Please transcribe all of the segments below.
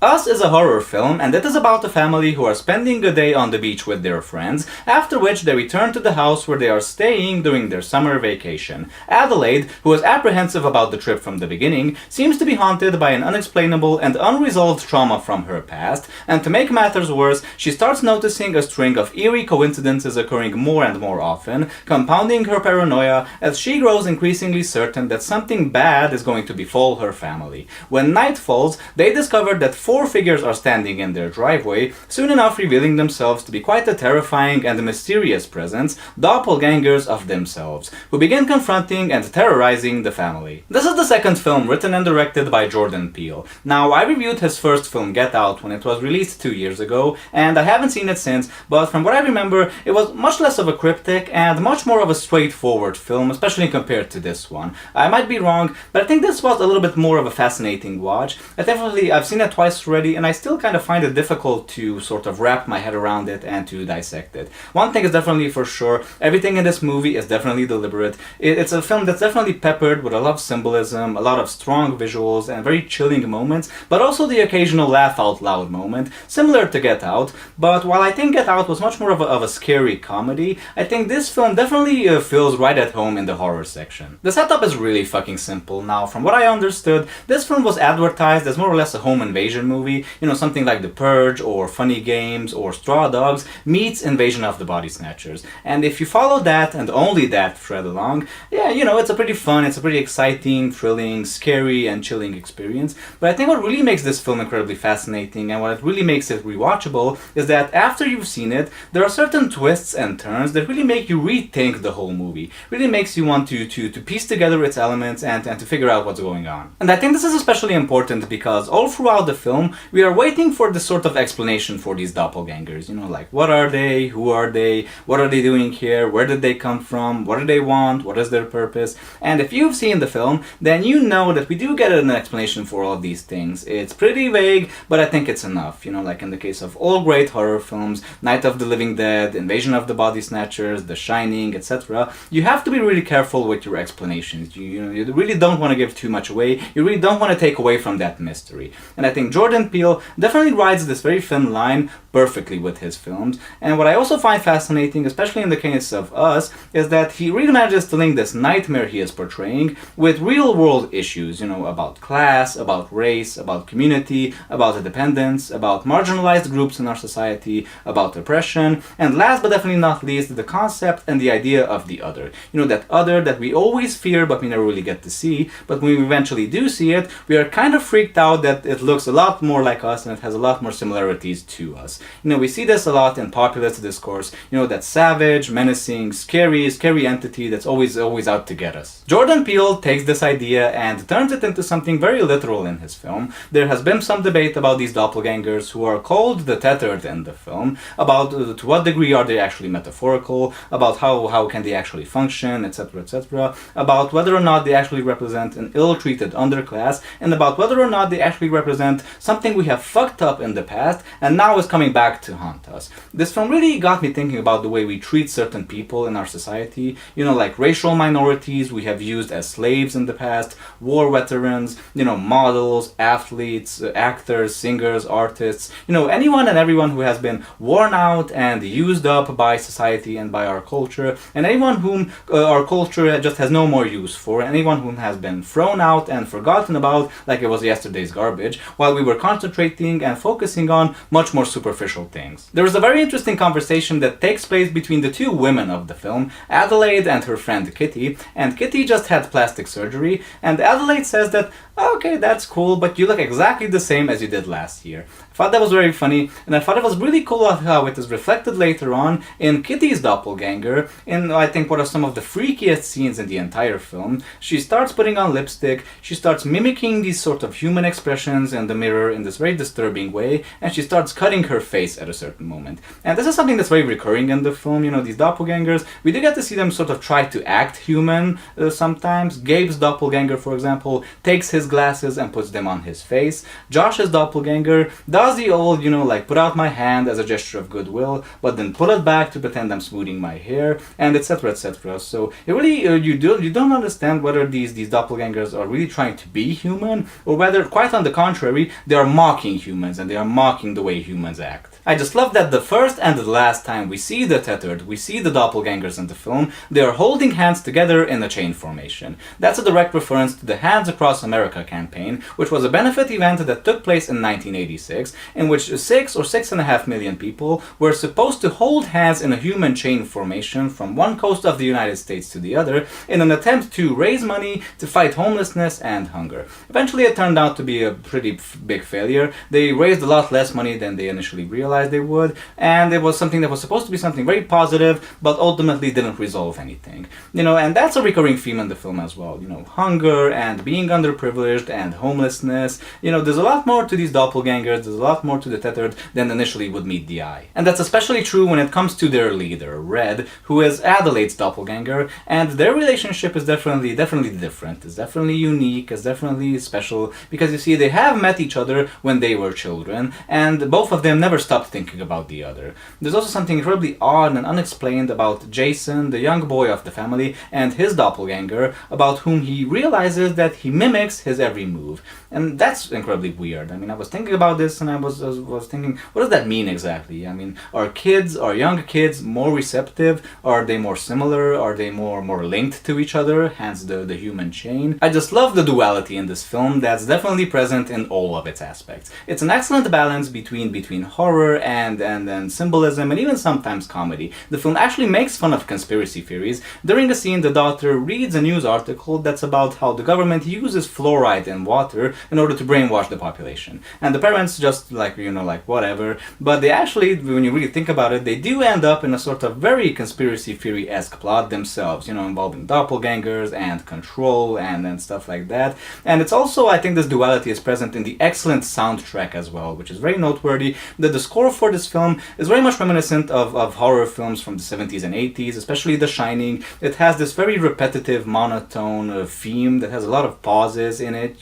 Us is a horror film, and it is about a family who are spending a day on the beach with their friends, after which they return to the house where they are staying during their summer vacation. Adelaide, who was apprehensive about the trip from the beginning, seems to be haunted by an unexplainable and unresolved trauma from her past, and to make matters worse, she starts noticing a string of eerie coincidences occurring more and more often, compounding her paranoia as she grows increasingly certain that something bad is going to befall her family. When night falls, they discover that four figures are standing in their driveway, soon enough revealing themselves to be quite a terrifying and mysterious presence, doppelgangers of themselves, who begin confronting and terrorizing the family. This is the second film written and directed by Jordan Peele. Now, I reviewed his first film, Get Out, when it was released 2 years ago, and I haven't seen it since, but from what I remember, it was much less of a cryptic and much more of a straightforward film, especially compared to this one. I might be wrong, but I think this was a little bit more of a fascinating watch. I've seen it twice already, and I still kind of find it difficult to sort of wrap my head around it and to dissect it. One thing is definitely for sure, everything in this movie is definitely deliberate. It's a film that's definitely peppered with a lot of symbolism, a lot of strong visuals, and very chilling moments, but also the occasional laugh out loud moment, similar to Get Out. But while I think Get Out was much more of a scary comedy, I think this film definitely feels right at home in the horror section. The setup is really fucking simple. Now, from what I understood, this film was advertised as more or less a home invasion movie, something like The Purge or Funny Games or Straw Dogs meets Invasion of the Body Snatchers. And if you follow that and only that thread along, yeah, it's a pretty fun, it's a pretty exciting, thrilling, scary, and chilling experience. But I think what really makes this film incredibly fascinating and what really makes it rewatchable is that after you've seen it, there are certain twists and turns that really make you rethink the whole movie. Really makes you want to piece together its elements and to figure out what's going on. And I think this is especially important because all throughout the film, we are waiting for this sort of explanation for these doppelgangers. Like, what are they? Who are they? What are they doing here? Where did they come from? What do they want? What is their purpose? And if you've seen the film, then you know that we do get an explanation for all of these things. It's pretty vague, but I think it's enough. Like in the case of all great horror films, Night of the Living Dead, Invasion of the Body Snatchers, The Shining, etc., you have to be really careful with your explanations. You really don't want to give too much away. You really don't want to take away from that mystery. And I think Jordan Peele definitely rides this very thin line perfectly with his films. And what I also find fascinating, especially in the case of Us, is that he really manages to link this nightmare he is portraying with real world issues, about class, about race, about community, about independence, about marginalized groups in our society, about oppression, and last but definitely not least, the concept and the idea of the other. That other that we always fear but we never really get to see, but when we eventually do see it, we are kind of freaked out that it looks a lot more like us and it has a lot more similarities to us. We see this a lot in populist discourse, that savage, menacing, scary entity that's always out to get us. Jordan Peele takes this idea and turns it into something very literal in his film. There has been some debate about these doppelgangers who are called the tethered in the film, about to what degree are they actually metaphorical, about how can they actually function, etc., about whether or not they actually represent an ill-treated underclass, and about whether or not they actually represent something we have fucked up in the past and now is coming back to haunt us. This film really got me thinking about the way we treat certain people in our society, like racial minorities we have used as slaves in the past, war veterans, models, athletes, actors, singers, artists, anyone and everyone who has been worn out and used up by society and by our culture, and anyone whom our culture just has no more use for, anyone whom has been thrown out and forgotten about like it was yesterday's garbage, while we were concentrating and focusing on much more superficial things. There is a very interesting conversation that takes place between the two women of the film, Adelaide and her friend Kitty, and Kitty just had plastic surgery, and Adelaide says that, okay, that's cool, but you look exactly the same as you did last year. I thought that was very funny, and I thought it was really cool how it is reflected later on in Kitty's doppelganger, in I think what are some of the freakiest scenes in the entire film. She starts putting on lipstick, she starts mimicking these sort of human expressions in the mirror in this very disturbing way, and she starts cutting her face at a certain moment. And this is something that's very recurring in the film, these doppelgangers, we do get to see them sort of try to act human sometimes. Gabe's doppelganger, for example, takes his glasses and puts them on his face. Josh's doppelganger does the old, like put out my hand as a gesture of goodwill, but then pull it back to pretend I'm smoothing my hair, and etc. So it really, you don't understand whether these doppelgangers are really trying to be human, or whether, quite on the contrary, they are mocking humans and they are mocking the way humans act. I just love that the first and the last time we see the tethered, we see the doppelgangers in the film, they are holding hands together in a chain formation. That's a direct reference to the Hands Across America campaign, which was a benefit event that took place in 1986, in which 6 or 6.5 million people were supposed to hold hands in a human chain formation from one coast of the United States to the other in an attempt to raise money to fight homelessness and hunger. Eventually it turned out to be a pretty big failure. They raised a lot less money than they initially realized they would, and it was something that was supposed to be something very positive, but ultimately didn't resolve anything. And that's a recurring theme in the film as well. Hunger and being underprivileged and homelessness. There's a lot more to these doppelgangers, there's a lot more to the tethered than initially would meet the eye. And that's especially true when it comes to their leader, Red, who is Adelaide's doppelganger, and their relationship is definitely different. It's definitely unique, it's definitely special, because you see, they have met each other when they were children, and both of them never stopped thinking about the other. There's also something incredibly odd and unexplained about Jason, the young boy of the family, and his doppelganger, about whom he realizes that he mimics his every move. And that's incredibly weird. I was thinking about this and I was thinking, what does that mean exactly? Are young kids more receptive? Are they more similar? Are they more linked to each other? Hence the human chain. I just love the duality in this film that's definitely present in all of its aspects. It's an excellent balance between horror and symbolism and even sometimes comedy. The film actually makes fun of conspiracy theories. During a scene, the daughter reads a news article that's about how the government uses fluoride in water in order to brainwash the population. And the parents just whatever. But they actually, when you really think about it, they do end up in a sort of very conspiracy theory-esque plot themselves, involving doppelgangers and control and stuff like that. And it's also, I think this duality is present in the excellent soundtrack as well, which is very noteworthy. That the score for this film is very much reminiscent of horror films from the 70s and 80s, especially The Shining. It has this very repetitive monotone theme that has a lot of pauses in it,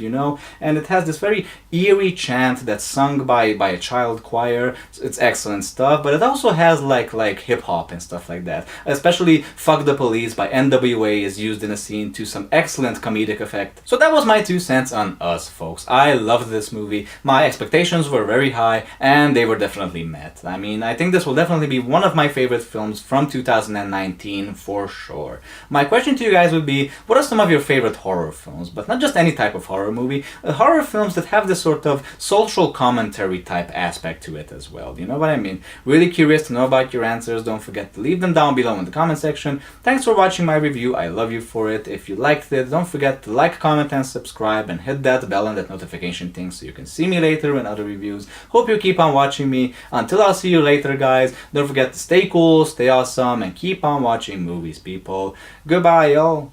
and it has this very eerie chant that's sung by a child choir. It's excellent stuff, but it also has like hip-hop and stuff like that. Especially Fuck the Police by NWA is used in a scene to some excellent comedic effect. So that was my 2 cents on Us, folks. I loved this movie. My expectations were very high, and they were definitely met. I think this will definitely be one of my favorite films from 2019 for sure. My question to you guys would be, what are some of your favorite horror films? But not just any type of horror movie, horror films that have this sort of social commentary type aspect to it as well. You know what I mean? Really curious to know about your answers. Don't forget to leave them down below in the comment section. Thanks for watching my review. I love you for it. If you liked it, don't forget to like, comment, and subscribe, and hit that bell and that notification thing so you can see me later in other reviews. Hope you keep on watching me. Until I'll see you later, guys, don't forget to stay cool, stay awesome, and keep on watching movies, people. Goodbye, y'all.